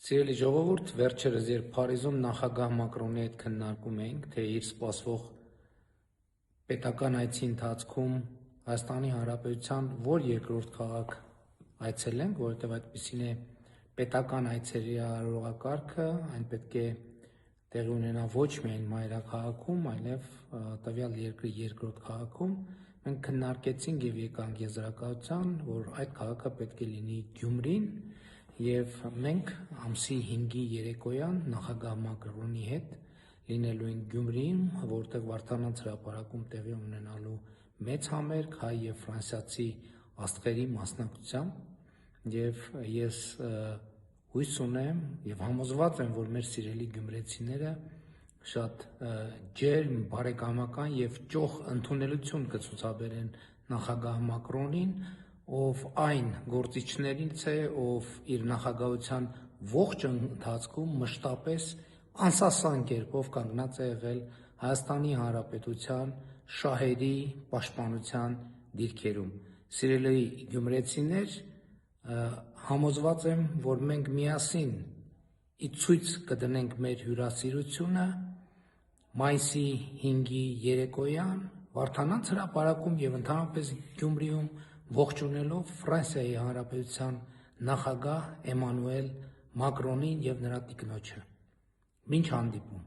Սիրելի ժողովուրդ, վերջերս երբ Փարիզում նախագահ Մակրոնի հետ քննարկում էինք, թե իր սպասվող պետական այցի ընթացքում Հայաստանի Հանրապետության որ երկրորդ քաղաք այցելենք, որովհետև այդպիսին է պետական այցերի արարողակարգը, այն պետք է տեղի ունենա ոչ միայն մայրաքաղաքում, այլև տվյալ երկրի երկրորդ քաղաքում, մենք քննարկեցինք եւ եկանք եզրակացության, որ այդ քաղաքը պետք է լինի Գյումրին, եւ մենք ամսի 5-ի երեկոյան նախագահ Մակրոնի հետ լինելու ենք Գյումրիում, որտեղ Վարդանանց հրապարակում տեղի ունենալու մեծ համերգ հայ եւ ֆրանսիացի աստղերի մասնակցությամբ, եւ ես հույս ունեմ եւ համոզված եմ, որ մեր սիրելի գյումրեցիները շատ ջերմ, բարեկամական եւ ճոխ ընդունելություն կցուցաբերեն նախագահ Մակրոնին, ով այն գործիչներից է, ով իր նախագահության ողջ ընթացքում մշտապես անսասան կերպով կանգնած է եղել Հայաստանի Հանրապետության շահերի պաշտպանության դիրքերում։ Սիրելի գյումրեցիներ, համոզված եմ, որ մենք միասին ի ցույց կդնենք մեր հյուրասիրությունը մայիսի 5-ի երեկոյան Վարդանանց հրապարակում եւ ընդհանրապես Գյումրիում ողջունելով Ֆրանսիայի Հանրապետության նախագահ Էմանուել Մակրոնին եւ նրա տիկնոջը։ Մինչ հանդիպում։